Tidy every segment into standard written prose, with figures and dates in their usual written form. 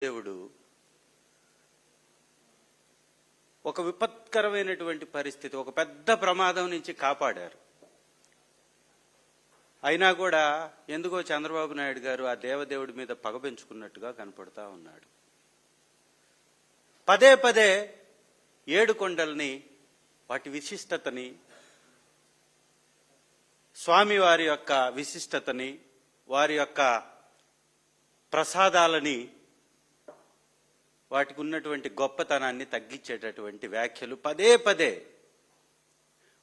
దేవుడు ఒక విపత్కరమైనటువంటి పరిస్థితి, ఒక పెద్ద ప్రమాదం నుంచి కాపాడారు. అయినా కూడా ఎందుకో చంద్రబాబు నాయుడు గారు ఆ దేవదేవుడి మీద పగ పెంచుకున్నట్టుగా కనపడతా ఉన్నాడు. పదే పదే ఏడు కొండల్ని, వాటి విశిష్టతని, స్వామివారి యొక్క విశిష్టతని, వారి యొక్క ప్రసాదాలని, వాటికి ఉన్నటువంటి గొప్పతనాన్ని తగ్గించేటటువంటి వ్యాఖ్యలు పదే పదే,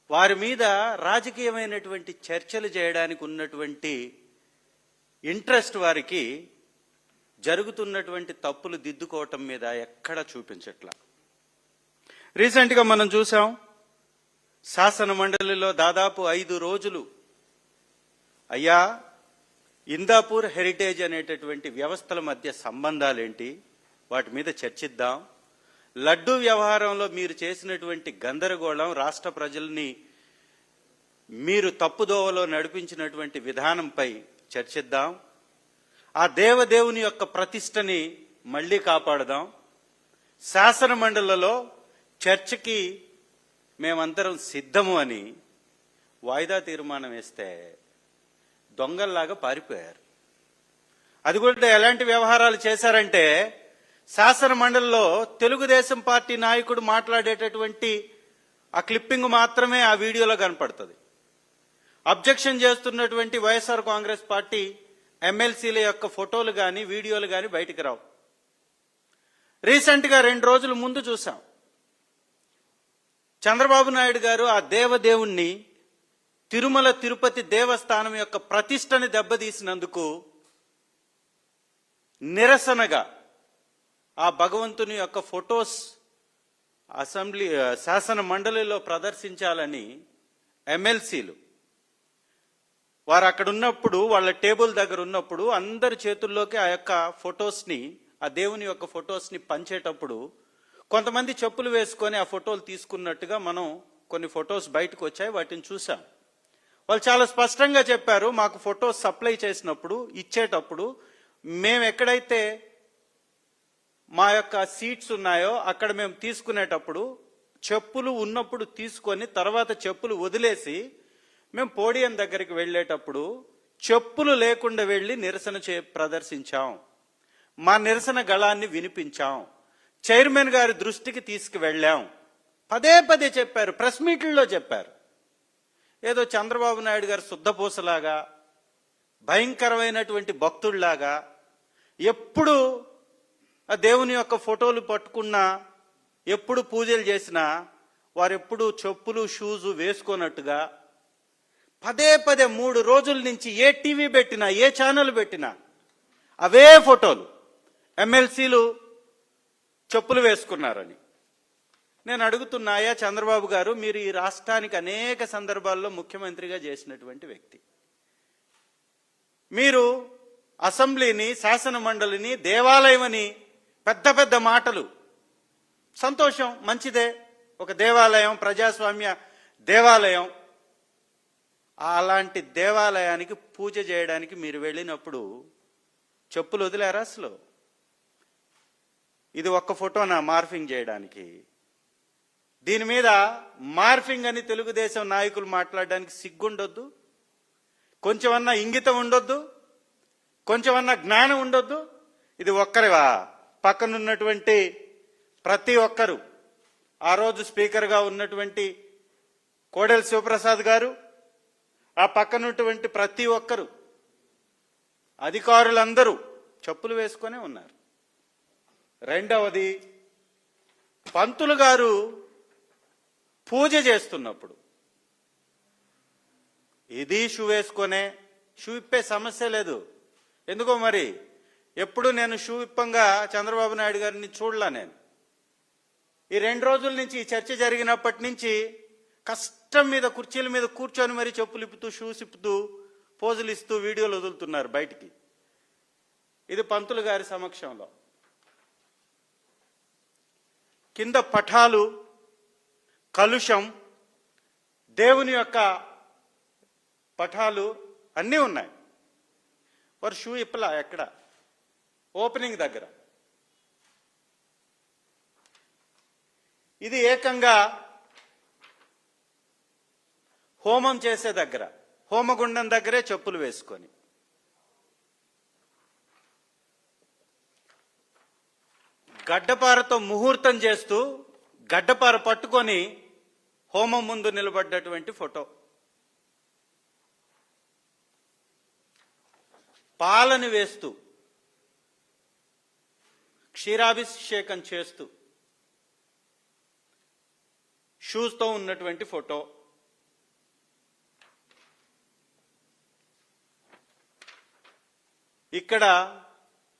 వారి మీద రాజకీయమైనటువంటి చర్చలు చేయడానికి ఉన్నటువంటి ఇంట్రెస్ట్ వారికి జరుగుతున్నటువంటి తప్పులు దిద్దుకోవటం మీద ఎక్కడ చూపించట్లా. రీసెంట్గా మనం చూసాం, శాసన మండలిలో దాదాపు 5 రోజులు అయ్యా ఇందాపూర్ హెరిటేజ్ అనేటటువంటి వ్యవస్థల మధ్య సంబంధాలేంటి, వాటి మీద చర్చిద్దాం. లడ్డూ వ్యవహారంలో మీరు చేసినటువంటి గందరగోళం, రాష్ట్ర ప్రజల్ని మీరు తప్పుదోవలో నడిపించినటువంటి విధానంపై చర్చిద్దాం. ఆ దేవదేవుని యొక్క ప్రతిష్టని మళ్లీ కాపాడదాం. శాసన మండలిలో చర్చకి మేమందరం సిద్ధము అని వాయిదా తీర్మానం వేస్తే దొంగల్లాగా పారిపోయారు. అది కూడా ఎలాంటి వ్యవహారాలు చేశారంటే, శాసన మండలిలో తెలుగుదేశం పార్టీ నాయకుడు మాట్లాడేటటువంటి ఆ క్లిప్పింగ్ మాత్రమే ఆ వీడియోలో కనపడుతుంది. అబ్జెక్షన్ చేస్తున్నటువంటి వైఎస్ఆర్ కాంగ్రెస్ పార్టీ ఎమ్మెల్సీల యొక్క ఫోటోలు కానీ వీడియోలు కానీ బయటికి రావు. రీసెంట్గా 2 రోజుల ముందు చూసాం, చంద్రబాబు నాయుడు గారు ఆ దేవదేవుణ్ణి, తిరుమల తిరుపతి దేవస్థానం యొక్క ప్రతిష్టని దెబ్బతీసినందుకు నిరసనగా ఆ భగవంతుని యొక్క ఫొటోస్ శాసన మండలిలో ప్రదర్శించాలని ఎమ్మెల్సీలు వారు అక్కడ ఉన్నప్పుడు, వాళ్ళ టేబుల్ దగ్గర ఉన్నప్పుడు అందరి చేతుల్లోకి ఆ యొక్క ఫొటోస్ని, ఆ దేవుని యొక్క ఫొటోస్ని పంచేటప్పుడు కొంతమంది చెప్పులు వేసుకొని ఆ ఫోటోలు తీసుకున్నట్టుగా మనం కొన్ని ఫొటోస్ బయటకు వచ్చాయి, వాటిని చూసాం. వాళ్ళు చాలా స్పష్టంగా చెప్పారు, మాకు ఫొటోస్ సప్లై చేసినప్పుడు, ఇచ్చేటప్పుడు మేము ఎక్కడైతే మా యొక్క సీట్స్ ఉన్నాయో అక్కడ మేము తీసుకునేటప్పుడు చెప్పులు ఉన్నప్పుడు తీసుకొని తర్వాత చెప్పులు వదిలేసి మేము పోడియం దగ్గరికి వెళ్ళేటప్పుడు చెప్పులు లేకుండా వెళ్ళి నిరసన ప్రదర్శించాం. మా నిరసన గళాన్ని వినిపించాం, చైర్మన్ గారి దృష్టికి తీసుకువెళ్ళాం. పదే పదే చెప్పారు, ప్రెస్ మీట్లలో చెప్పారు. ఏదో చంద్రబాబు నాయుడు గారు శుద్ధపూసలాగా, భయంకరమైనటువంటి భక్తుళ్లాగా, ఎప్పుడు ఆ దేవుని యొక్క ఫోటోలు పట్టుకున్నా, ఎప్పుడు పూజలు చేసినా వారెప్పుడు చెప్పులు షూజు వేసుకోనట్టుగా పదే పదే 3 రోజుల నుంచి ఏ టీవీ పెట్టినా, ఏ ఛానల్ పెట్టినా అవే ఫోటోలు, ఎమ్మెల్సీలు చెప్పులు వేసుకున్నారని. నేను అడుగుతున్నాయా చంద్రబాబు గారు, మీరు ఈ రాష్ట్రానికి అనేక సందర్భాల్లో ముఖ్యమంత్రిగా చేసినటువంటి వ్యక్తి, మీరు అసెంబ్లీని, శాసన మండలిని దేవాలయం అని పెద్ద పెద్ద మాటలు, సంతోషం, మంచిదే, ఒక దేవాలయం, ప్రజాస్వామ్య దేవాలయం. అలాంటి దేవాలయానికి పూజ చేయడానికి మీరు వెళ్ళినప్పుడు చెప్పులు వదిలేరా అసలు? ఇది ఒక్క ఫోటోనా మార్ఫింగ్ చేయడానికి? దీని మీద మార్ఫింగ్ అని తెలుగుదేశం నాయకులు మాట్లాడడానికి సిగ్గుండొద్దు? కొంచెమన్నా ఇంగితం ఉండొద్దు? కొంచెమన్నా జ్ఞానం ఉండొద్దు? ఇది ఒక్కరివా? పక్కనున్నటువంటి ప్రతి ఒక్కరు, ఆ రోజు స్పీకర్గా ఉన్నటువంటి కోడెల శివప్రసాద్ గారు, ఆ పక్కనున్నటువంటి ప్రతి ఒక్కరు, అధికారులందరూ చెప్పులు వేసుకునే ఉన్నారు. రెండవది, పంతులు గారు పూజ చేస్తున్నప్పుడు ఇది షూ వేసుకొనే, షూ ఇప్పే సమస్య లేదు. ఎందుకో మరి ఎప్పుడు నేను షూ ఇప్పంగా చంద్రబాబు నాయుడు గారిని చూడలా. నేను ఈ 2 రోజుల నుంచి, ఈ చర్చ జరిగినప్పటి నుంచి కష్టం మీద కుర్చీల మీద కూర్చొని మరి చెప్పులు ఇప్పుతూ, షూస్ ఇప్పుతూ, పోజులు ఇస్తూ వీడియోలు వదులుతున్నారు బయటికి. ఇది పంతులు గారి సమక్షంలో. కింద పఠాలు, కలుషం, దేవుని యొక్క పఠాలు అన్నీ ఉన్నాయి. వారు షూ ఇప్పలా ఎక్కడ? ఓపెనింగ్ దగ్గర ఇది ఏకంగా హోమం చేసే దగ్గర, హోమగుండం దగ్గరే చెప్పులు వేసుకొని. గడ్డపారతో ముహూర్తం చేస్తూ గడ్డపార పట్టుకొని హోమం ముందు నిలబడ్డటువంటి ఫోటో. పాలని వేస్తూ క్షీరాభిషేకం చేస్తూ షూస్తో ఉన్నటువంటి ఫోటో. ఇక్కడ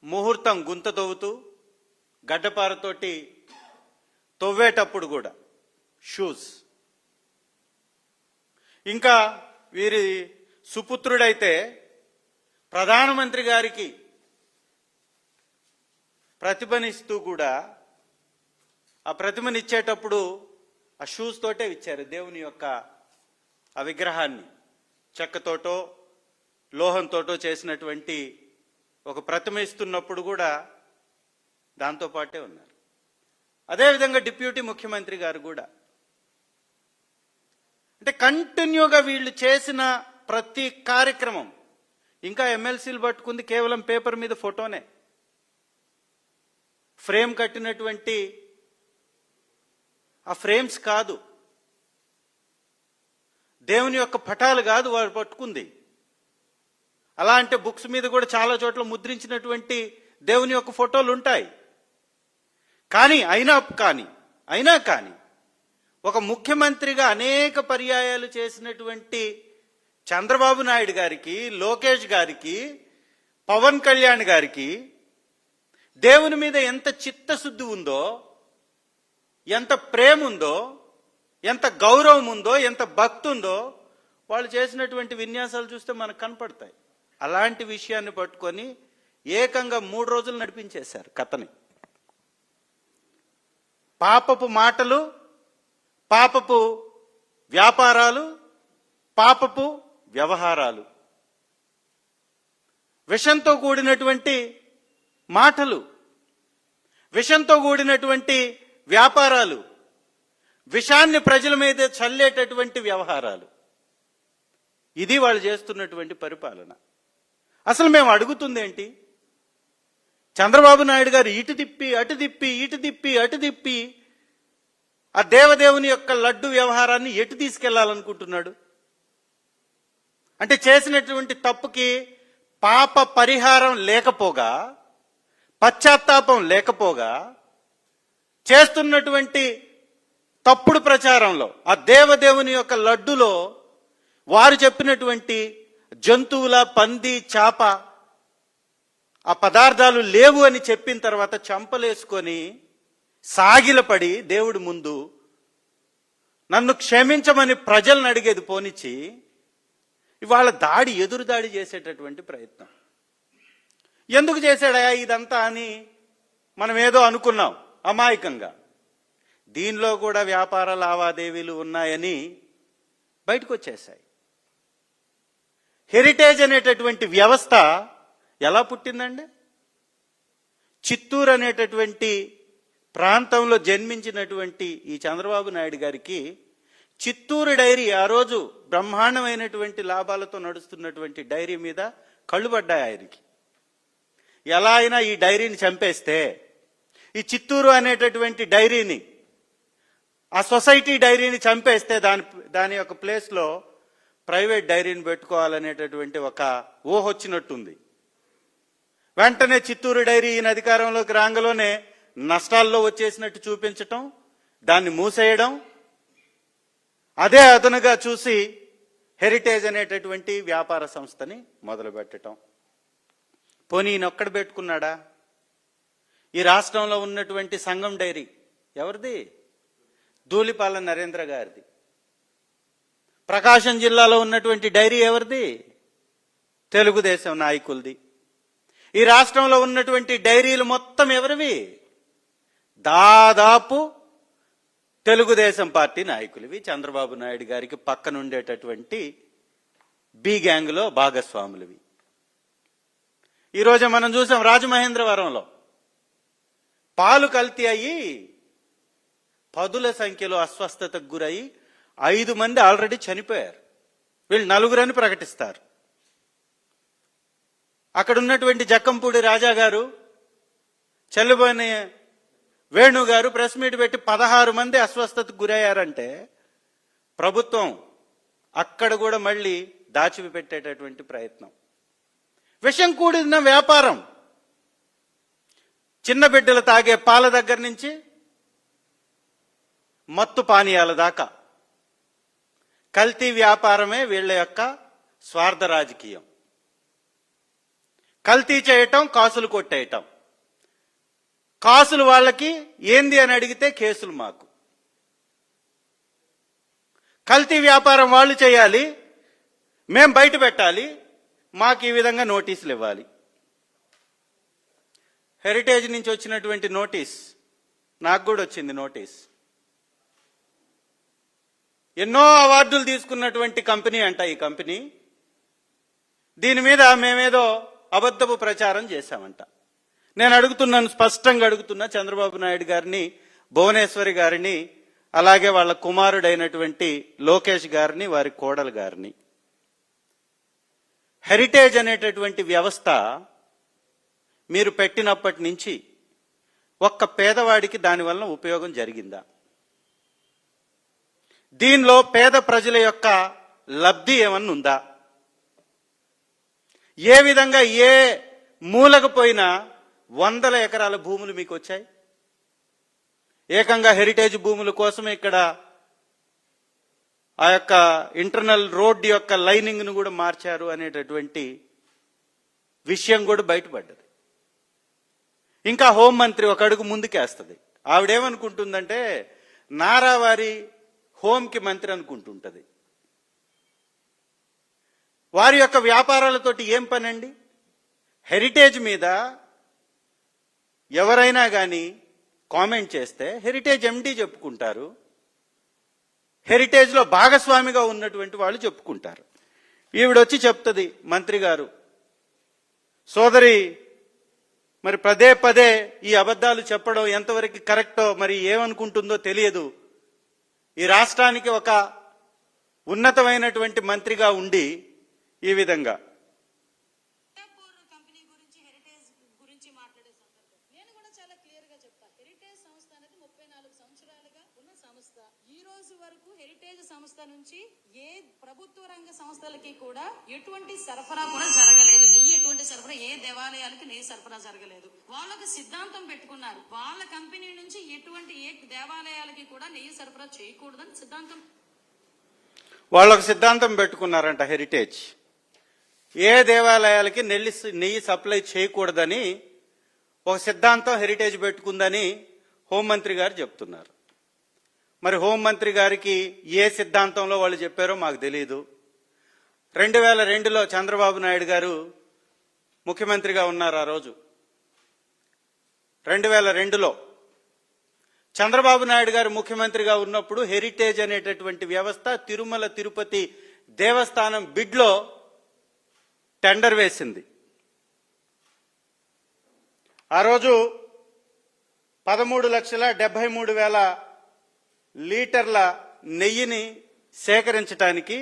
ముహూర్తం గుంత తవ్వుతూ గడ్డపారతోటి తవ్వేటప్పుడు కూడా షూస్. ఇంకా వీరి సుపుత్రుడైతే ప్రధానమంత్రి గారికి ప్రతిభనిస్తూ కూడా ఆ ప్రతిభనిచ్చేటప్పుడు ఆ షూస్ తోటే ఇచ్చారు దేవుని యొక్క ఆ విగ్రహాన్ని. చెక్కతోటో లోహంతోటో చేసినటువంటి ఒక ప్రతిమ ఇస్తున్నప్పుడు కూడా దాంతోపాటే ఉన్నారు. అదేవిధంగా డిప్యూటీ ముఖ్యమంత్రి గారు కూడా. అంటే కంటిన్యూగా వీళ్ళు చేసిన ప్రతి కార్యక్రమం, ఇంకా ఎమ్మెల్సీలు పట్టుకుంది కేవలం పేపర్ మీద ఫోటోనే, ఫ్రేమ్ కట్టినటువంటి ఆ ఫ్రేమ్స్ కాదు, దేవుని యొక్క పటాలు కాదు వారు పట్టుకుంది. అలా అంటే బుక్స్ మీద కూడా చాలా చోట్ల ముద్రించినటువంటి దేవుని యొక్క ఫోటోలు ఉంటాయి. అయినా కానీ ఒక ముఖ్యమంత్రిగా అనేక పర్యాయాలు చేసినటువంటి చంద్రబాబు నాయుడు గారికి, లోకేష్ గారికి, పవన్ కళ్యాణ్ గారికి దేవుని మీద ఎంత చిత్తశుద్ధి ఉందో, ఎంత ప్రేమ ఉందో, ఎంత గౌరవం ఉందో, ఎంత భక్తి ఉందో వాళ్ళు చేసినటువంటి విన్యాసాలు చూస్తే మనకు కనపడతాయి. అలాంటి విషయాన్ని పట్టుకొని ఏకంగా 3 రోజులు నడిపించేశారు కథని. పాపపు మాటలు, పాపపు వ్యాపారాలు, పాపపు వ్యవహారాలు, విషంతో కూడినటువంటి మాటలు, విషంతో కూడినటువంటి వ్యాపారాలు, విషాన్ని ప్రజల మీద చల్లేటటువంటి వ్యవహారాలు. ఇది వాళ్ళు చేస్తున్నటువంటి పరిపాలన. అసలు మేము అడుగుతుంది ఏంటి? చంద్రబాబు నాయుడు గారు ఇటు తిప్పి అటు తిప్పి, ఇటు తిప్పి అటు తిప్పి ఆ దేవదేవుని యొక్క లడ్డు వ్యవహారాన్ని ఎటు తీసుకెళ్లాలనుకుంటున్నాడు? అంటే చేసినటువంటి తప్పుకి పాప పరిహారం లేకపోగా, పశ్చాత్తాపం లేకపోగా, చేస్తున్నటువంటి తప్పుడు ప్రచారంలో ఆ దేవదేవుని యొక్క లడ్డులో వారు చెప్పినటువంటి జంతువుల, పంది, చేప ఆ పదార్థాలు లేవు అని చెప్పిన తర్వాత చంపలేసుకొని సాగిలపడి దేవుడి ముందు నన్ను క్షమించమని ప్రజలను అడిగేది పోనిచ్చి ఇవాళ ఎదురు దాడి చేసేటటువంటి ప్రయత్నం. ఎందుకు చేశాడా ఇదంతా అని మనం ఏదో అనుకున్నాం అమాయకంగా. దీనిలో కూడా వ్యాపార లావాదేవీలు ఉన్నాయని బయటకు వచ్చేసాయి. హెరిటేజ్ అనేటటువంటి వ్యవస్థ ఎలా పుట్టిందండి? చిత్తూరు అనేటటువంటి ప్రాంతంలో జన్మించినటువంటి ఈ చంద్రబాబు నాయుడు గారికి చిత్తూరు డైరీ ఆ రోజు బ్రహ్మాండమైనటువంటి లాభాలతో నడుస్తున్నటువంటి డైరీ మీద కళ్ళు పడ్డాయి ఆయనకి. ఎలా అయినా ఈ డైరీని చంపేస్తే, ఈ చిత్తూరు అనేటటువంటి డైరీని, ఆ సొసైటీ డైరీని చంపేస్తే దాని యొక్క ప్లేస్లో ప్రైవేట్ డైరీని పెట్టుకోవాలనేటటువంటి ఒక ఊహ వచ్చినట్టుంది. వెంటనే చిత్తూరు డైరీ ఈయన అధికారంలోకి రాగానే నష్టాల్లో వచ్చేసినట్టు చూపించటం, దాన్ని మూసేయడం, అదే అదనుగా చూసి హెరిటేజ్ అనేటటువంటి వ్యాపార సంస్థని మొదలుపెట్టడం. పోనీ ఈయనొక్కడ పెట్టుకున్నాడా? ఈ రాష్ట్రంలో ఉన్నటువంటి సంఘం డైరీ ఎవరిది? ధూళిపాల నరేంద్ర గారిది. ప్రకాశం జిల్లాలో ఉన్నటువంటి డైరీ ఎవరిది? తెలుగుదేశం నాయకులది. ఈ రాష్ట్రంలో ఉన్నటువంటి డైరీలు మొత్తం ఎవరివి? దాదాపు తెలుగుదేశం పార్టీ నాయకులవి, చంద్రబాబు నాయుడు గారికి పక్కనుండేటటువంటి బి గ్యాంగ్లో భాగస్వాములవి. ఈరోజు మనం చూసాం రాజమహేంద్రవరంలో పాలు కల్తీ అయ్యి పదుల సంఖ్యలో అస్వస్థతకు గురై 5 మంది ఆల్రెడీ చనిపోయారు. వీళ్ళు 4 అని ప్రకటిస్తారు. అక్కడ ఉన్నటువంటి జక్కంపూడి రాజా గారు, చెల్లుబోని వేణు గారు ప్రెస్ మీట్ పెట్టి 16 మంది అస్వస్థతకు గురయ్యారంటే ప్రభుత్వం అక్కడ కూడా మళ్ళీ దాచిపెట్టేటటువంటి ప్రయత్నం. విషం కూడిన వ్యాపారం, చిన్న బిడ్డలు తాగే పాల దగ్గర నుంచి మత్తు పానీయాల దాకా కల్తీ వ్యాపారమే వీళ్ళ యొక్క స్వార్థ రాజకీయం. కల్తీ చేయటం, కాసులు కొట్టేయటం. కాసులు వాళ్ళకి ఏంది అని అడిగితే కేసులు మాకు. కల్తీ వ్యాపారం వాళ్ళు చేయాలి, మేం బయట పెట్టాలి, మాకు ఈ విధంగా నోటీసులు ఇవ్వాలి. హెరిటేజ్ నుంచి వచ్చినటువంటి నోటీస్, నాకు కూడా వచ్చింది నోటీస్. ఎన్నో అవార్డులు తీసుకున్నటువంటి కంపెనీ అంట ఈ కంపెనీ. దీని మీద మేమేదో అబద్ధపు ప్రచారం చేశామంట. నేను అడుగుతున్నాను, స్పష్టంగా అడుగుతున్నా చంద్రబాబు నాయుడు గారిని, భువనేశ్వరి గారిని, అలాగే వాళ్ళ కుమారుడైనటువంటి లోకేష్ గారిని, వారి కోడలు గారిని, హెరిటేజ్ అనేటటువంటి వ్యవస్థ మీరు పెట్టినప్పటి నుంచి ఒక్క పేదవాడికి దానివల్ల ఉపయోగం జరిగిందా? దీనిలో పేద ప్రజల యొక్క లబ్ధి ఏమన్నా ఉందా? ఏ విధంగా ఏ మూలకు పోయినా 100 ఎకరాల భూములు మీకు వచ్చాయి. ఏకంగా హెరిటేజ్ భూముల కోసం ఇక్కడ ఆ యొక్క ఇంటర్నల్ రోడ్ యొక్క లైనింగ్ ను కూడా మార్చారు అనేటటువంటి విషయం కూడా బయటపడ్డది. ఇంకా హోంమంత్రి ఒక అడుగు ముందుకేస్తుంది. ఆవిడేమనుకుంటుందంటే నారావారి హోంకి మంత్రి అనుకుంటుంటది. వారి యొక్క వ్యాపారాలతోటి ఏం పనండి? హెరిటేజ్ మీద ఎవరైనా కానీ కామెంట్ చేస్తే హెరిటేజ్ ఎండీ చెప్పుకుంటారు, హెరిటేజ్లో భాగస్వామిగా ఉన్నటువంటి వాళ్ళు చెప్పుకుంటారు. ఈవిడొచ్చి చెప్తుంది, మంత్రి గారు, సోదరి మరి పదే పదే ఈ అబద్ధాలు చెప్పడం ఎంతవరకు కరెక్టో మరి ఏమనుకుంటుందో తెలియదు. ఈ రాష్ట్రానికి ఒక ఉన్నతమైనటువంటి మంత్రిగా ఉండి ఈ విధంగా సంస్థ నుంచి ఏ ప్రభుత్వ రంగ సంస్థలకి కూడా ఎటువంటి సరఫరా కూడా జరగలేదు. నెయ్యి ఎటువంటి సరఫరా, ఏ దేవాలయాలకి నెయ్యి సరఫరా జరగలేదు. వాళ్ళకి సిద్ధాంతం పెట్టుకున్నారు, వాళ్ళ కంపెనీ నుంచి ఎటువంటి ఏ దేవాలయాలకి కూడా నెయ్యి సరఫరా చేయకూడదని సిద్ధాంతం, వాళ్ళకు సిద్ధాంతం పెట్టుకున్నారంట. హెరిటేజ్ ఏ దేవాలయాలకి నెయ్యి సప్లై చేయకూడదని ఒక సిద్ధాంతం హెరిటేజ్ పెట్టుకుందని హోంమంత్రి గారు చెప్తున్నారు. మరి హోంమంత్రి గారికి ఏ సిద్ధాంతంలో వాళ్ళు చెప్పారో మాకు తెలియదు. 2002లో చంద్రబాబు నాయుడు గారు ముఖ్యమంత్రిగా ఉన్నారు. ఆ రోజు 2002లో చంద్రబాబు నాయుడు గారు ముఖ్యమంత్రిగా ఉన్నప్పుడు హెరిటేజ్ అనేటటువంటి వ్యవస్థ తిరుమల తిరుపతి దేవస్థానం బిడ్లో టెండర్ వేసింది. ఆ రోజు 13,73,000 లీటర్ల నెయ్యిని సేకరించడానికి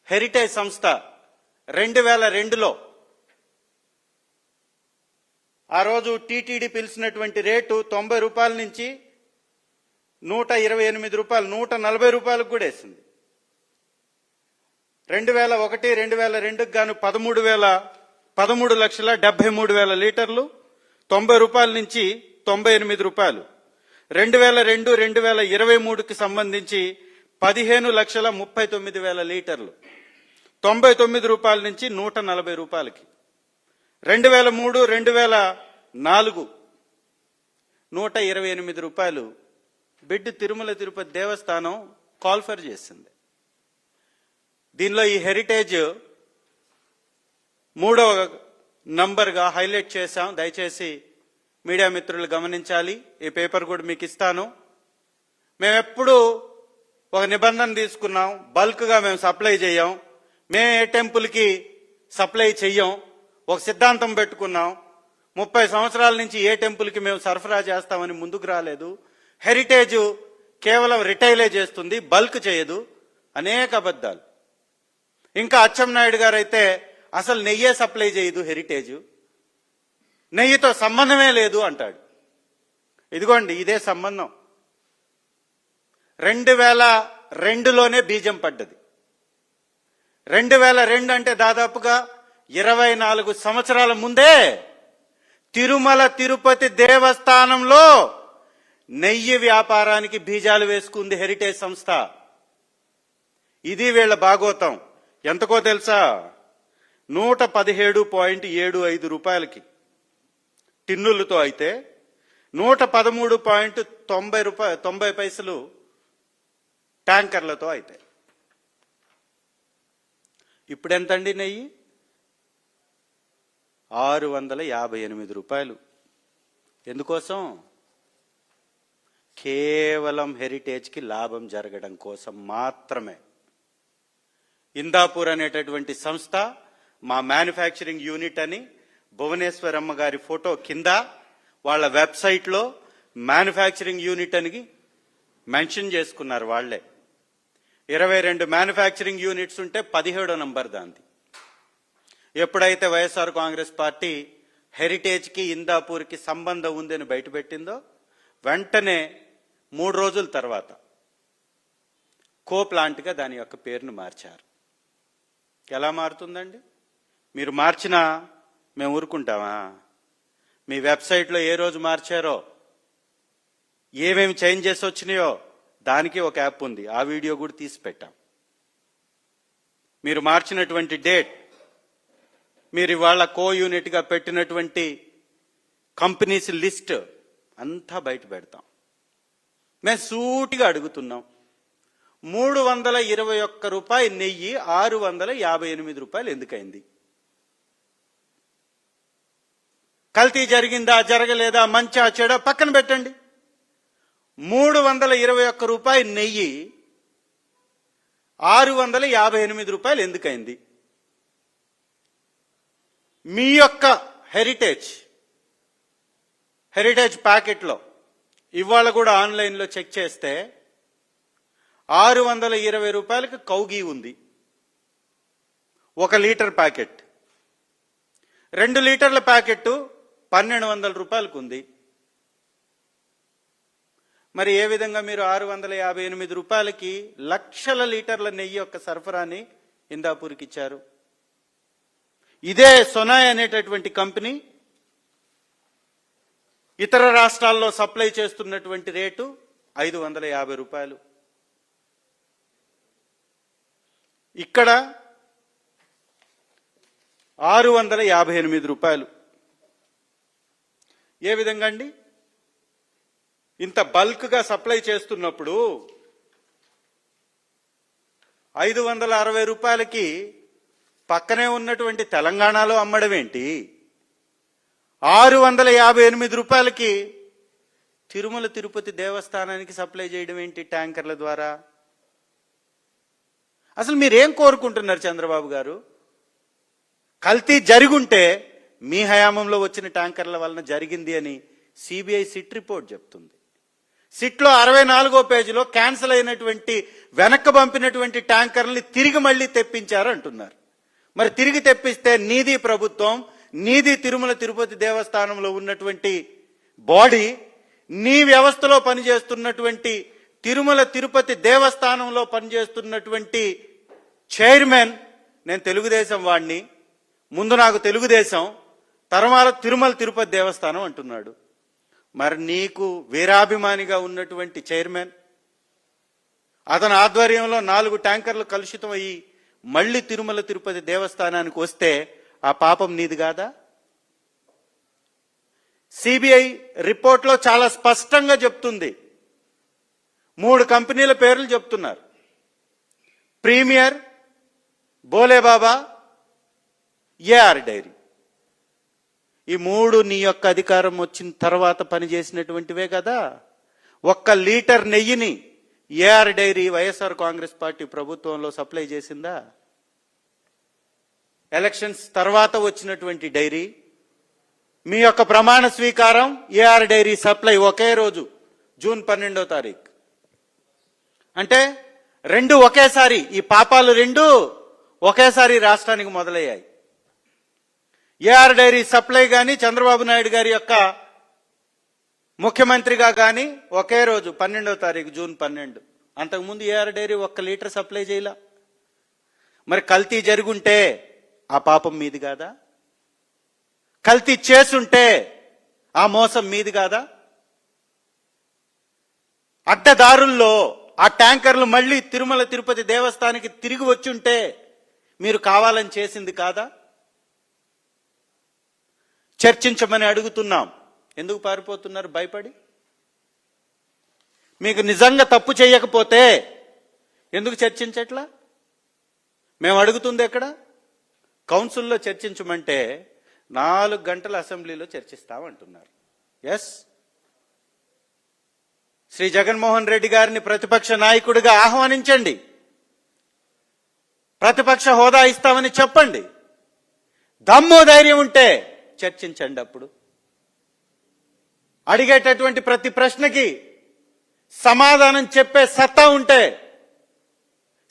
హెరిటేజ్ సంస్థ 2002లో ఆ రోజు టీటీడీ పిలిచినటువంటి రేటు 90 రూపాయల నుంచి 128 రూపాయలు, 140 రూపాయలకు కూడా వేసింది. 2001, 2002కు గాను 13,73,000 లీటర్లు, 90 రూపాయల నుంచి 98 రూపాయలు. 2002, 2023కి సంబంధించి 15,39,000 లీటర్లు, 99 రూపాయల నుంచి 140 రూపాయలకి. 2003, 2004 128 రూపాయలు బిడ్ తిరుమల తిరుపతి దేవస్థానం కాల్ఫర్ చేసింది. దీనిలో ఈ హెరిటేజ్ 3వ నంబర్గా హైలైట్ చేశాం. దయచేసి మీడియా మిత్రులు గమనించాలి. ఈ పేపర్ కూడా మీకు ఇస్తాను. మేమెప్పుడు ఒక నిబంధన తీసుకున్నాం, బల్క్గా మేము సప్లై చేయం, మేము ఏ టెంపుల్కి సప్లై చెయ్యం. ఒక సిద్ధాంతం పెట్టుకున్నాం. 30 సంవత్సరాల నుంచి ఏ టెంపుల్కి మేము సరఫరా చేస్తామని ముందుకు రాలేదు. హెరిటేజ్ కేవలం రిటైలే చేస్తుంది, బల్క్ చేయదు, అనేక అబద్ధాలు. ఇంకా అచ్చెన్నాయుడు గారు అయితే అసలు నెయ్యే సప్లై చేయదు హెరిటేజ్, నెయ్యితో సంబంధమే లేదు అంటాడు. ఇదిగోండి ఇదే సంబంధం. 2002లోనే బీజం పడ్డది. 2002 అంటే దాదాపుగా 24 సంవత్సరాల ముందే తిరుమల తిరుపతి దేవస్థానంలో నెయ్యి వ్యాపారానికి బీజాలు వేసుకుంది హెరిటేజ్ సంస్థ. ఇది వీళ్ళ భాగోతం. ఎంతకో తెలుసా? 117.75 రూపాయలకి టిన్నులతో అయితే 113.90 పైసలు ట్యాంకర్లతో అయితే. ఇప్పుడెంతండి నెయ్యి? 658 రూపాయలు. ఎందుకోసం? కేవలం హెరిటేజ్కి లాభం జరగడం కోసం మాత్రమే. ఇందాపూర్ అనేటటువంటి సంస్థ మా మ్యానుఫ్యాక్చరింగ్ యూనిట్ అని భువనేశ్వరమ్మ గారి ఫోటో కింద వాళ్ళ వెబ్సైట్లో మ్యానుఫ్యాక్చరింగ్ యూనిట్ అని మెన్షన్ చేసుకున్నారు వాళ్లే. 22 మ్యానుఫ్యాక్చరింగ్ యూనిట్స్ ఉంటే 17వ నంబర్ దాంది. ఎప్పుడైతే వైఎస్ఆర్ కాంగ్రెస్ పార్టీ హెరిటేజ్కి ఇందాపూర్కి సంబంధం ఉందని బయటపెట్టిందో వెంటనే 3 రోజుల తర్వాత కో ప్లాంట్గా దాని యొక్క పేరును మార్చారు. ఎలా మారుతుందండి? మీరు మార్చినా మేము ఊరుకుంటామా? మీ వెబ్సైట్లో ఏ రోజు మార్చారో, ఏమేమి చేంజెస్ వచ్చినాయో దానికి ఒక యాప్ ఉంది. ఆ వీడియో కూడా తీసి పెట్టాం. మీరు మార్చినటువంటి డేట్, మీరు ఇవాళ కో యూనిట్గా పెట్టినటువంటి కంపెనీస్ లిస్ట్ అంతా బయట పెడతాం. మేము సూటిగా అడుగుతున్నాం. 321 రూపాయలు నెయ్యి 658 రూపాయలు ఎందుకైంది? కల్తీ జరిగిందా జరగలేదా మంచా చెడా పక్కన పెట్టండి. 321 రూపాయలు నెయ్యి 658 రూపాయలు ఎందుకైంది? మీ యొక్క హెరిటేజ్ ప్యాకెట్లో ఇవాళ కూడా ఆన్లైన్లో చెక్ చేస్తే 620 రూపాయలకు కౌగీ ఉంది 1 లీటర్ ప్యాకెట్. 2 లీటర్ల ప్యాకెట్ 1200 రూపాయలకు ఉంది. మరి ఏ విధంగా మీరు 658 రూపాయలకి లక్షల లీటర్ల నెయ్యి యొక్క సరఫరాని ఇందాపూర్కి ఇచ్చారు? ఇదే సొనాయ్ అనేటటువంటి కంపెనీ ఇతర రాష్ట్రాల్లో సప్లై చేస్తున్నటువంటి రేటు 550 రూపాయలు. ఇక్కడ 658 రూపాయలు. ఏ విధంగా అండి? ఇంత బల్క్గా సప్లై చేస్తున్నప్పుడు 560 రూపాయలకి పక్కనే ఉన్నటువంటి తెలంగాణలో అమ్మడం ఏంటి? 658 రూపాయలకి తిరుమల తిరుపతి దేవస్థానానికి సప్లై చేయడం ఏంటి ట్యాంకర్ల ద్వారా? అసలు మీరేం కోరుకుంటున్నారు చంద్రబాబు గారు? కల్తీ జరుగుంటే మీ హయాంలో వచ్చిన ట్యాంకర్ల వలన జరిగింది అని సిబిఐ సిట్ రిపోర్ట్ చెప్తుంది. సిట్లో 64వ పేజీలో క్యాన్సిల్ అయినటువంటి వెనక్కి పంపినటువంటి ట్యాంకర్లని తిరిగి మళ్ళీ తెప్పించారు అంటున్నారు. మరి తిరిగి తెప్పిస్తే నీది ప్రభుత్వం, నీది తిరుమల తిరుపతి దేవస్థానంలో ఉన్నటువంటి బాడీ, నీ వ్యవస్థలో పనిచేస్తున్నటువంటి తిరుమల తిరుపతి దేవస్థానంలో పనిచేస్తున్నటువంటి చైర్మన్, నేను తెలుగుదేశం వాడిని, ముందు నాకు తెలుగుదేశం, తర్వాత తిరుమల తిరుపతి దేవస్థానం అంటున్నాడు. మరి నీకు వీరాభిమానిగా ఉన్నటువంటి చైర్మన్, అతని ఆధ్వర్యంలో 4 ట్యాంకర్లు కలుషితం అయ్యి మళ్ళీ తిరుమల తిరుపతి దేవస్థానానికి వస్తే ఆ పాపం నీది కాదా? సిబిఐ రిపోర్ట్లో చాలా స్పష్టంగా చెప్తుంది. 3 కంపెనీల పేర్లు చెప్తున్నారు. Premier, Bholebaba, AR dairy. ఈ 3 నీ యొక్క అధికారం వచ్చిన తర్వాత పనిచేసినటువంటివే కదా. 1 లీటర్ నెయ్యిని AR dairy YSR Congress party ప్రభుత్వంలో సప్లై చేసిందా? ఎలక్షన్స్ తర్వాత వచ్చినటువంటి డైరీ. మీ యొక్క ప్రమాణ స్వీకారం ఏఆర్ డైరీ సప్లై ఒకే రోజు జూన్ 12వ తారీఖు. అంటే రెండు ఒకేసారి, ఈ పాపాలు రెండు ఒకేసారి రాష్ట్రానికి మొదలయ్యాయి. ఏఆర్ డైరీ సప్లై కానీ చంద్రబాబు నాయుడు గారి యొక్క ముఖ్యమంత్రిగా కానీ ఒకే రోజు 12వ తారీఖు జూన్ 12. అంతకుముందు ఏఆర్ డైరీ 1 లీటర్ సప్లై చేయలా. మరి కల్తీ జరుగుంటే ఆ పాపం మీది కాదా? కల్తీ చేసుంటే ఆ మోసం మీది కాదా? అడ్డదారుల్లో ఆ ట్యాంకర్లు మళ్ళీ తిరుమల తిరుపతి దేవస్థానానికి తిరిగి వచ్చుంటే మీరు కావాలని చేసింది కాదా? చర్చించమని అడుగుతున్నాం. ఎందుకు పారిపోతున్నారు భయపడి? మీకు నిజంగా తప్పు చేయకపోతే ఎందుకు చర్చించట్లా? మేము అడుగుతుంది ఎక్కడ? కౌన్సిల్లో చర్చించమంటే 4 గంటల అసెంబ్లీలో చర్చిస్తామంటున్నారు. ఎస్, శ్రీ జగన్మోహన్ రెడ్డి గారిని ప్రతిపక్ష నాయకుడిగా ఆహ్వానించండి. ప్రతిపక్ష హోదా ఇస్తామని చెప్పండి. దమ్ము ధైర్యం ఉంటే చర్చించండి. అప్పుడు అడిగేటటువంటి ప్రతి ప్రశ్నకి సమాధానం చెప్పే సత్తా ఉంటే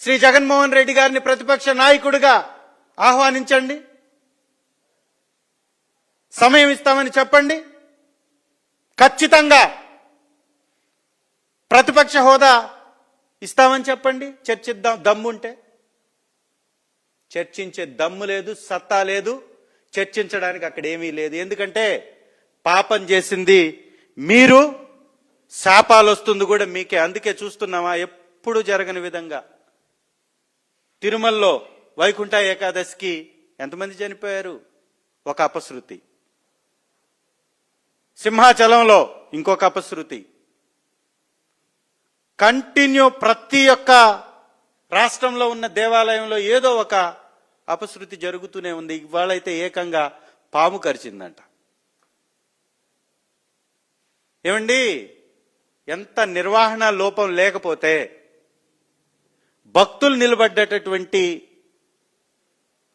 శ్రీ జగన్మోహన్ రెడ్డి గారిని ప్రతిపక్ష నాయకుడిగా ఆహ్వానించండి. సమయం ఇస్తామని చెప్పండి. ఖచ్చితంగా ప్రతిపక్ష హోదా ఇస్తామని చెప్పండి. చర్చిద్దాం దమ్ముంటే. చర్చించే దమ్ము లేదు, సత్తా లేదు. చర్చించడానికి అక్కడ ఏమీ లేదు. ఎందుకంటే పాపం చేసింది మీరు, శాపాలు వస్తుంది కూడా మీకే. అందుకే చూస్తున్నామా ఎప్పుడు జరగని విధంగా తిరుమలలో వైకుంఠ ఏకాదశికి ఎంతమంది చనిపోయారు? ఒక అపశృతి. సింహాచలంలో ఇంకొక అపశృతి. కంటిన్యూ ప్రతి ఒక్క రాష్ట్రంలో ఉన్న దేవాలయంలో ఏదో ఒక అపశృతి జరుగుతూనే ఉంది. ఇవాళైతే ఏకంగా పాము కరిచిందంట. ఏమండి, ఎంత నిర్వహణ లోపం లేకపోతే భక్తులు నిలబడ్డటువంటి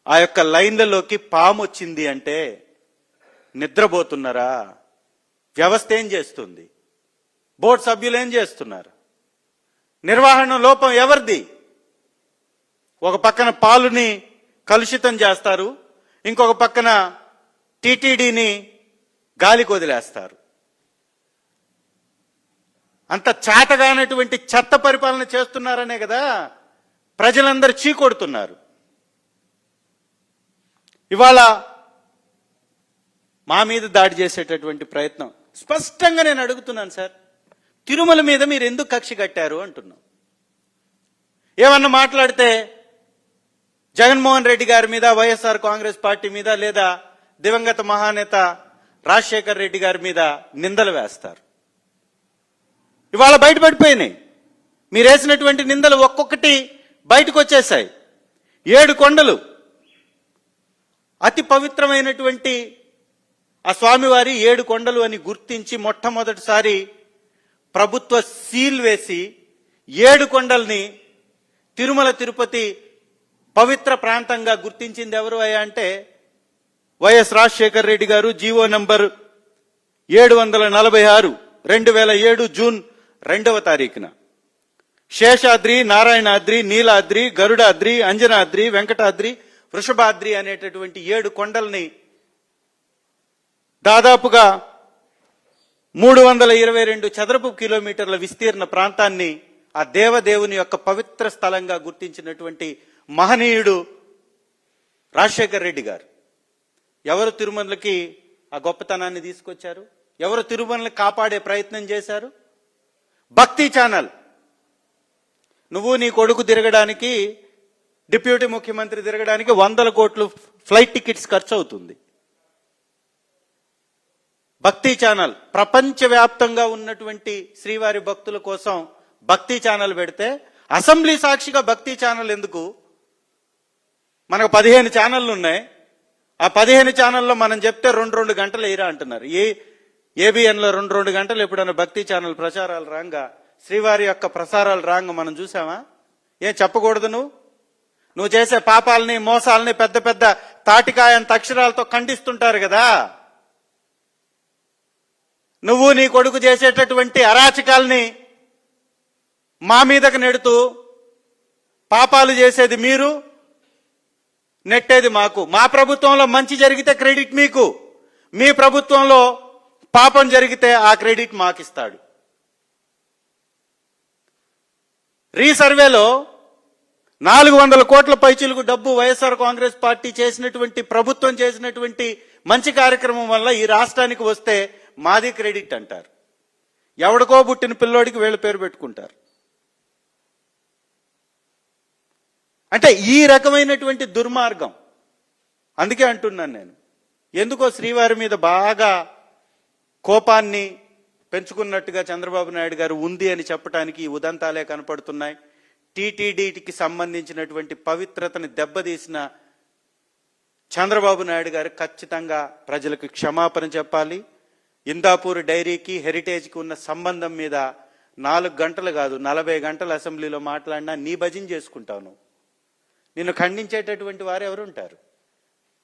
ఆ యొక్క లైన్లలోకి పాము వచ్చింది అంటే నిద్రపోతున్నారా? వ్యవస్థ ఏం చేస్తుంది? బోర్డు సభ్యులు ఏం చేస్తున్నారు? నిర్వహణ లోపం ఎవరిది? ఒక పక్కన పాలుని కలుషితం చేస్తారు, ఇంకొక పక్కన టీటీడీని గాలికి వదిలేస్తారు. అంత చేతగానటువంటి చెత్త పరిపాలన చేస్తున్నారనే కదా ప్రజలందరూ చీకొడుతున్నారు. ఇవాళ మా మీద దాడి చేసేటటువంటి ప్రయత్నం స్పష్టంగా నేను అడుగుతున్నాను సార్. తిరుమల మీద మీరు ఎందుకు కక్ష కట్టారు అంటున్నాం. ఏమన్నా మాట్లాడితే జగన్మోహన్ రెడ్డి గారి మీద, వైఎస్ఆర్ కాంగ్రెస్ పార్టీ మీద, లేదా దివంగత మహానేత రాజశేఖర్ రెడ్డి గారి మీద నిందలు వేస్తారు. ఇవాళ బయటపడిపోయినాయి. మీరు వేసినటువంటి నిందలు ఒక్కొక్కటి బయటకు వచ్చేసాయి. 7 కొండలు, అతి పవిత్రమైనటువంటి ఆ స్వామివారి 7 కొండలు అని గుర్తించి మొట్టమొదటిసారి ప్రభుత్వ సీల్ వేసి 7 కొండల్ని తిరుమల తిరుపతి పవిత్ర ప్రాంతంగా గుర్తించింది ఎవరు అయ్యా అంటే వైఎస్ రాజశేఖర్ రెడ్డి గారు. జీవో నంబర్ 746 2007 జూన్ 2వ తారీఖున శేషాద్రి, నారాయణాద్రి, నీలాద్రి, గరుడాద్రి, అంజనాద్రి, వెంకటాద్రి, వృషభాద్రి అనేటటువంటి 7 కొండల్ని దాదాపుగా 322 చదరపు కిలోమీటర్ల విస్తీర్ణ ప్రాంతాన్ని ఆ దేవదేవుని యొక్క పవిత్ర స్థలంగా గుర్తించినటువంటి మహనీయుడు రాజశేఖర్ రెడ్డి గారు. ఎవరు తిరుమలకి ఆ గొప్పతనాన్ని తీసుకొచ్చారు? ఎవరు తిరుమలని కాపాడే ప్రయత్నం చేశారు? భక్తి ఛానల్. నువ్వు నీ కొడుకు తిరగడానికి, డిప్యూటీ ముఖ్యమంత్రి తిరగడానికి 100 కోట్లు ఫ్లైట్ టికెట్స్ ఖర్చు అవుతుంది. భక్తి ఛానల్ ప్రపంచవ్యాప్తంగా ఉన్నటువంటి శ్రీవారి భక్తుల కోసం భక్తి ఛానల్ పెడితే అసెంబ్లీ సాక్షిగా భక్తి ఛానల్ ఎందుకు? మనకు 15 ఛానళ్లు ఉన్నాయి. ఆ 15 ఛానల్లో మనం చెప్తే 2 గంటలు వేయరా అంటున్నారు. ఏబిఎన్లో 2 గంటలు ఎప్పుడైనా భక్తి ఛానల్ ప్రచారాలు రాంగా, శ్రీవారి యొక్క ప్రసారాలు రాంగా మనం చూసామా? ఏం చెప్పకూడదు? నువ్వు చేసే పాపాలని, మోసాలని పెద్ద పెద్ద తాటికాయంత అక్షరాలతో ఖండిస్తుంటారు కదా. నువ్వు నీ కొడుకు చేసేటటువంటి అరాచకాల్ని మా మీదకు నెడుతూ పాపాలు చేసేది మీరు, నెట్టేది మాకు. మా ప్రభుత్వంలో మంచి జరిగితే క్రెడిట్ మీకు, మీ ప్రభుత్వంలో పాపం జరిగితే ఆ క్రెడిట్ మాకిస్తాడు. రీసర్వేలో 400 కోట్ల పైచీలకు డబ్బు వైఎస్ఆర్ కాంగ్రెస్ పార్టీ చేసినటువంటి, ప్రభుత్వం చేసినటువంటి మంచి కార్యక్రమం వల్ల ఈ రాష్ట్రానికి వస్తే మాది క్రెడిట్ అంటారు. ఎవడికో పుట్టిన పిల్లోడికి వీళ్ళ పేరు పెట్టుకుంటారు. అంటే ఈ రకమైనటువంటి దుర్మార్గం. అందుకే అంటున్నాను నేను, ఎందుకో శ్రీవారి మీద బాగా కోపాన్ని పెంచుకున్నట్టుగా చంద్రబాబు నాయుడు గారు ఉంది అని చెప్పడానికి ఈ ఉదంతాలే కనపడుతున్నాయి. టీటీడీకి సంబంధించినటువంటి పవిత్రతని దెబ్బతీసిన చంద్రబాబు నాయుడు గారు ఖచ్చితంగా ప్రజలకు క్షమాపణ చెప్పాలి. ఇందాపూర్ డైరీకి హెరిటేజ్కి ఉన్న సంబంధం మీద 4 గంటలు కాదు 40 గంటలు అసెంబ్లీలో మాట్లాడినా నీ భజన చేసుకుంటాను. నిన్ను ఖండించేటటువంటి వారు ఎవరు ఉంటారు?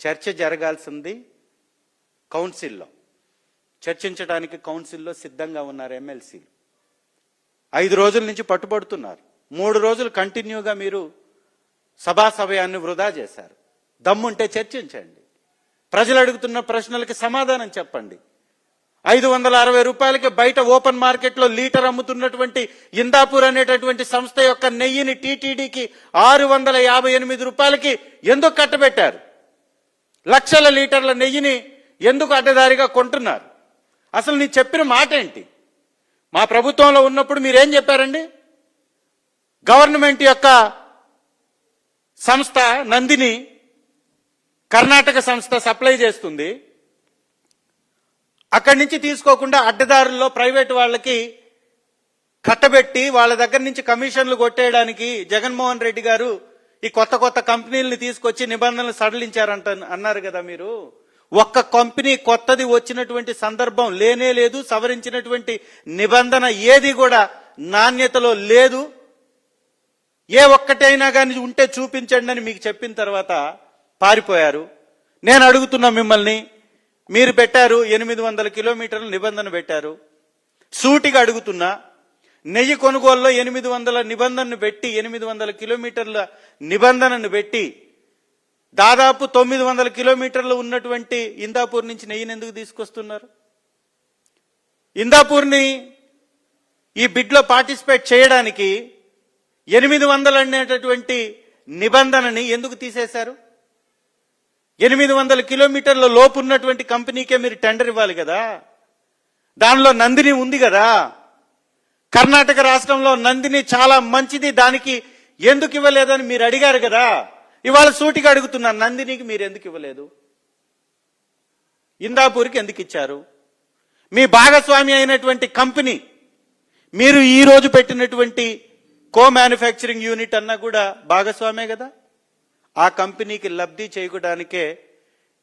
చర్చ జరగాల్సింది కౌన్సిల్లో. చర్చించడానికి కౌన్సిల్లో సిద్ధంగా ఉన్నారు ఎమ్మెల్సీలు. 5 రోజుల నుంచి పట్టుబడుతున్నారు. 3 రోజులు కంటిన్యూగా మీరు సభా సమయాన్ని వృధా చేశారు. దమ్ముంటే చర్చించండి. ప్రజలు అడుగుతున్న ప్రశ్నలకి సమాధానం చెప్పండి. 560 రూపాయలకి బయట ఓపెన్ మార్కెట్లో లీటర్ అమ్ముతున్నటువంటి ఇందాపూర్ అనేటటువంటి సంస్థ యొక్క నెయ్యిని టీటీడీకి 658 రూపాయలకి ఎందుకు కట్టబెట్టారు? లక్షల లీటర్ల నెయ్యిని ఎందుకు అడ్డదారిగా కొంటున్నారు? అసలు నీ చెప్పిన మాట ఏంటి? మా ప్రభుత్వంలో ఉన్నప్పుడు మీరేం చెప్పారండి? గవర్నమెంట్ యొక్క సంస్థ నందిని కర్ణాటక సంస్థ సప్లై చేస్తుంది. అక్కడి నుంచి తీసుకోకుండా అడ్డదారుల్లో ప్రైవేట్ వాళ్ళకి కట్టబెట్టి వాళ్ళ దగ్గర నుంచి కమిషన్లు కొట్టేయడానికి జగన్మోహన్ రెడ్డి గారు ఈ కొత్త కొత్త కంపెనీలను తీసుకొచ్చి నిబంధనలు సడలించారంట అన్నారు కదా మీరు. ఒక్క కంపెనీ కొత్తది వచ్చినటువంటి సందర్భం లేనే లేదు. సవరించినటువంటి నిబంధన ఏది కూడా నాణ్యతలో లేదు. ఏ ఒక్కటైనా కానీ ఉంటే చూపించండి అని మీకు చెప్పిన తర్వాత పారిపోయారు. నేను అడుగుతున్నా మిమ్మల్ని, మీరు పెట్టారు 800 కిలోమీటర్ల నిబంధన పెట్టారు. సూటిగా అడుగుతున్నా, నెయ్యి కొనుగోలులో 800 నిబంధనను పెట్టి 800 కిలోమీటర్ల నిబంధనను పెట్టి దాదాపు 900 కిలోమీటర్లు ఉన్నటువంటి ఇందాపూర్ నుంచి నెయ్యిని ఎందుకు తీసుకొస్తున్నారు? ఇందాపూర్ని ఈ బిడ్లో పార్టిసిపేట్ చేయడానికి 800 అనేటటువంటి నిబంధనని ఎందుకు తీసేశారు? 800 కిలోమీటర్ల లోపు ఉన్నటువంటి కంపెనీకే మీరు టెండర్ ఇవ్వాలి కదా. దానిలో నందిని ఉంది కదా. కర్ణాటక రాష్ట్రంలో నందిని చాలా మంచిది, దానికి ఎందుకు ఇవ్వలేదని మీరు అడిగారు కదా. ఇవాళ సూటిగా అడుగుతున్నారు, నందినికి మీరు ఎందుకు ఇవ్వలేదు? ఇందాపూర్కి ఎందుకు ఇచ్చారు? మీ భాగస్వామి అయినటువంటి కంపెనీ, మీరు ఈ రోజు పెట్టినటువంటి కో మ్యానుఫ్యాక్చరింగ్ యూనిట్ అన్నా కూడా భాగస్వామే కదా. ఆ కంపెనీకి లబ్ధి చేయడానికే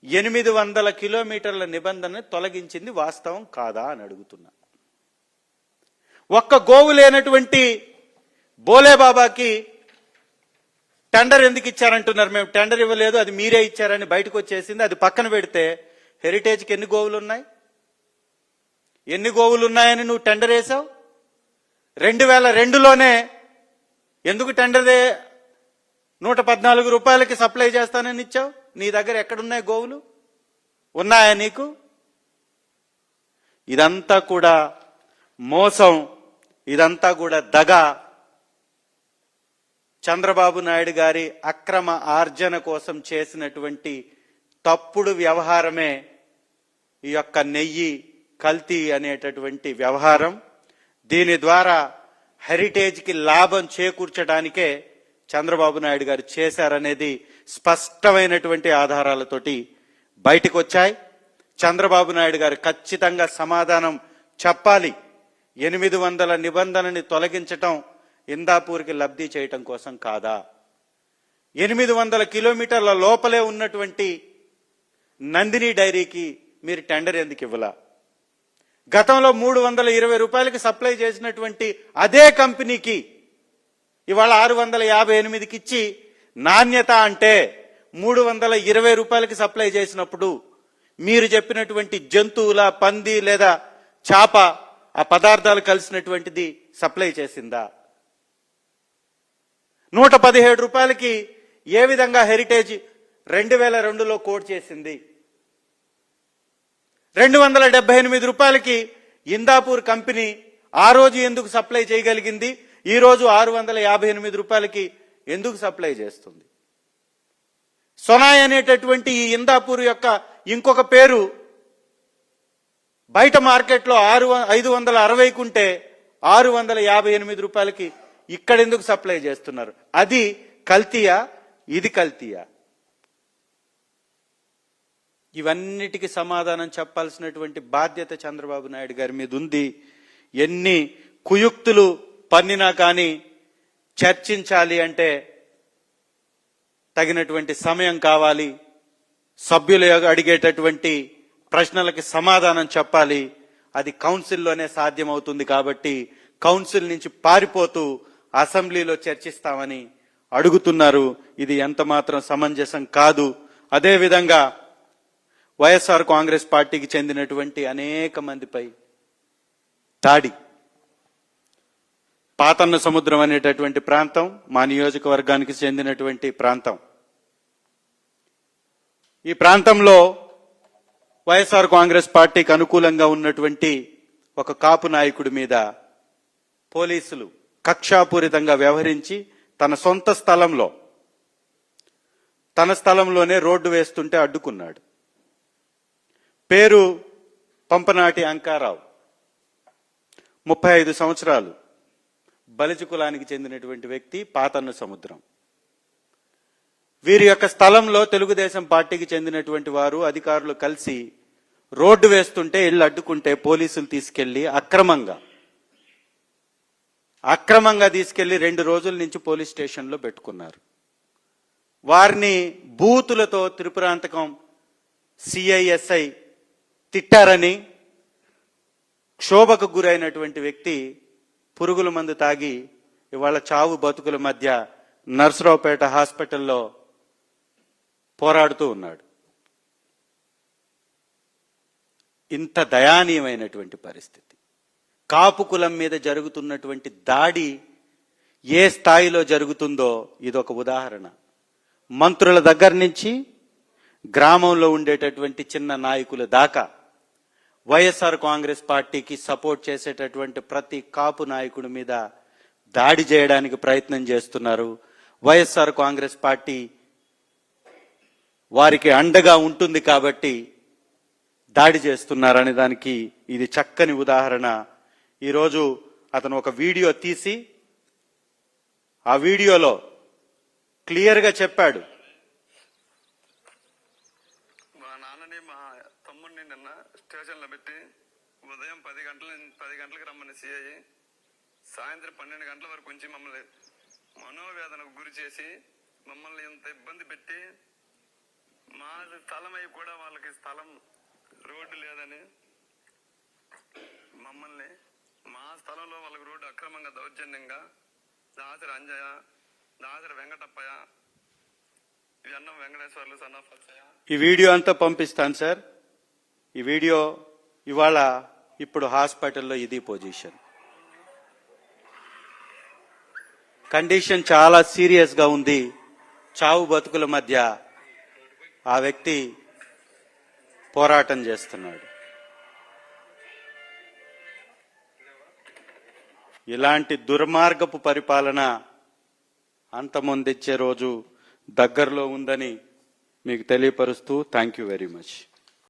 800 కిలోమీటర్ల నిబంధన తొలగించింది వాస్తవం కాదా అని అడుగుతున్నా. ఒక్క గోవు లేనటువంటి బోలేబాబాకి టెండర్ ఎందుకు ఇచ్చారంటున్నారు? మేము టెండర్ ఇవ్వలేదు, అది మీరే ఇచ్చారని బయటకు వచ్చేసింది. అది పక్కన పెడితే హెరిటేజ్కి ఎన్ని గోవులు ఉన్నాయి? ఎన్ని గోవులు ఉన్నాయని నువ్వు టెండర్ వేసావు? 2002లోనే ఎందుకు టెండర్ 114 రూపాయలకి సప్లై చేస్తానని ఇచ్చావు? నీ దగ్గర ఎక్కడున్నాయి గోవులు? ఉన్నాయా నీకు? ఇదంతా కూడా మోసం, ఇదంతా కూడా దగ. చంద్రబాబు నాయుడు గారి అక్రమ ఆర్జన కోసం చేసినటువంటి తప్పుడు వ్యవహారమే ఈ యొక్క నెయ్యి కల్తీ అనేటటువంటి వ్యవహారం. దీని ద్వారా హెరిటేజ్కి లాభం చేకూర్చడానికే చంద్రబాబు నాయుడు గారు చేశారనేది స్పష్టమైనటువంటి ఆధారాలతోటి బయటకు వచ్చాయి. చంద్రబాబు నాయుడు గారు ఖచ్చితంగా సమాధానం చెప్పాలి. 800 నిబంధనని తొలగించటం ఇందాపూర్కి లబ్ధి చేయటం కోసం కాదా? 800 కిలోమీటర్ల లోపలే ఉన్నటువంటి నందిని డైరీకి మీరు టెండర్ ఎందుకు ఇవ్వలా? గతంలో 320 రూపాయలకి సప్లై చేసినటువంటి అదే కంపెనీకి ఇవాళ 658కి ఇచ్చి నాణ్యత అంటే 320 రూపాయలకి సప్లై చేసినప్పుడు మీరు చెప్పినటువంటి జంతువుల, పంది లేదా చేప ఆ పదార్థాలు కలిసినటువంటిది సప్లై చేసిందా? రూపాయలకి ఏ విధంగా హెరిటేజ్ 2002లో కోట్ చేసింది. 278 రూపాయలకి ఇందాపూర్ కంపెనీ ఆ రోజు ఎందుకు సప్లై చేయగలిగింది, ఈ రోజు 658 రూపాయలకి ఎందుకు సప్లై చేస్తుంది? సొనాయ్ అనేటటువంటి ఈ ఇందాపూర్ యొక్క ఇంకొక పేరు బయట మార్కెట్లో 560 ఉంటే 658 రూపాయలకి ఇక్కడ ఎందుకు సప్లై చేస్తున్నారు? అది కల్తీయా, ఇది కల్తీయా? ఇవన్నిటికీ సమాధానం చెప్పాల్సినటువంటి బాధ్యత చంద్రబాబు నాయుడు గారి మీద ఉంది. ఎన్ని కుయుక్తులు పన్నినా కానీ చర్చించాలి అంటే తగినటువంటి సమయం కావాలి. సభ్యులు అడిగేటటువంటి ప్రశ్నలకి సమాధానం చెప్పాలి. అది కౌన్సిల్లోనే సాధ్యమవుతుంది. కాబట్టి కౌన్సిల్ నుంచి పారిపోతూ అసెంబ్లీలో చర్చిస్తామని అడుగుతున్నారు. ఇది ఎంత మాత్రం సమంజసం కాదు. అదేవిధంగా వైఎస్ఆర్ కాంగ్రెస్ పార్టీకి చెందినటువంటి అనేక మందిపై దాడి. పాతన్న సముద్రం అనేటటువంటి ప్రాంతం మా నియోజకవర్గానికి చెందినటువంటి ప్రాంతం. ఈ ప్రాంతంలో వైఎస్ఆర్ కాంగ్రెస్ పార్టీకి అనుకూలంగా ఉన్నటువంటి ఒక కాపు నాయకుడి మీద పోలీసులు కక్షాపూరితంగా వ్యవహరించి తన సొంత స్థలంలో, తన స్థలంలోనే రోడ్డు వేస్తుంటే అడ్డుకున్నాడు. పేరు పంపనాటి అంకారావు, 35 సంవత్సరాలు, బలిజ కులానికి చెందినటువంటి వ్యక్తి, పాతన్న సముద్రం. వీరి యొక్క స్థలంలో తెలుగుదేశం పార్టీకి చెందినటువంటి వారు అధికారులు కలిసి రోడ్డు వేస్తుంటే ఇళ్ళు అడ్డుకుంటే పోలీసులు తీసుకెళ్లి అక్రమంగా తీసుకెళ్లి 2 రోజుల నుంచి పోలీస్ స్టేషన్లో పెట్టుకున్నారు. వారిని బూతులతో త్రిపురాంతకం సిఐఎస్ఐ తిట్టారని క్షోభకు గురైనటువంటి వ్యక్తి పురుగుల మందు తాగి ఇవాళ చావు బతుకుల మధ్య నర్సరావుపేట హాస్పిటల్లో పోరాడుతూ ఉన్నాడు. ఇంత దయానీయమైనటువంటి పరిస్థితి. కాపు కులం మీద జరుగుతున్నటువంటి దాడి ఏ స్థాయిలో జరుగుతుందో ఇదొక ఉదాహరణ. మంత్రుల దగ్గర నుంచి గ్రామంలో ఉండేటటువంటి చిన్న నాయకుల దాకా వైఎస్ఆర్ కాంగ్రెస్ పార్టీకి సపోర్ట్ చేసేటటువంటి ప్రతి కాపు నాయకుడి మీద దాడి చేయడానికి ప్రయత్నం చేస్తున్నారు. వైఎస్ఆర్ కాంగ్రెస్ పార్టీ వారికి అండగా ఉంటుంది కాబట్టి దాడి చేస్తున్నారనే దానికి ఇది చక్కని ఉదాహరణ. ఈరోజు అతను ఒక వీడియో తీసి ఆ వీడియోలో క్లియర్గా చెప్పాడు, మా నాన్నని మా తమ్ముడిని నిన్న స్టేషన్లో పెట్టి ఉదయం 10 గంటలకు రమ్మని సిఐ సాయంత్రం 12 గంటల వరకు ఉంచి మమ్మల్ని మనోవేదనకు గురి చేసి మమ్మల్ని ఇంత ఇబ్బంది పెట్టి మా స్థలం అయి కూడా వాళ్ళకి స్థలం రోడ్డు లేదని మమ్మల్ని మా స్థలంలో వాళ్ళకి రోడ్డు అక్రమంగా దౌర్జన్యంగా దాసరి అంజయ్య, దాసరి వెంకటప్పయ్య, అన్నం వెంకటేశ్వర్లు, సన్నాఫ్ అచ్చయ్య. ఈ వీడియో అంతా పంపిస్తాను సార్. ఈ వీడియో ఇవాళ ఇప్పుడు హాస్పిటల్లో ఇది పొజిషన్. కండిషన్ చాలా సీరియస్ గా ఉంది. చావు బతుకుల మధ్య ఆ వ్యక్తి పోరాటం చేస్తున్నాడు. ఇలాంటి దుర్మార్గపు పరిపాలన అంతమొందించే రోజు దగ్గరలో ఉందని మీకు తెలియపరుస్తూ థ్యాంక్ యూ వెరీ మచ్.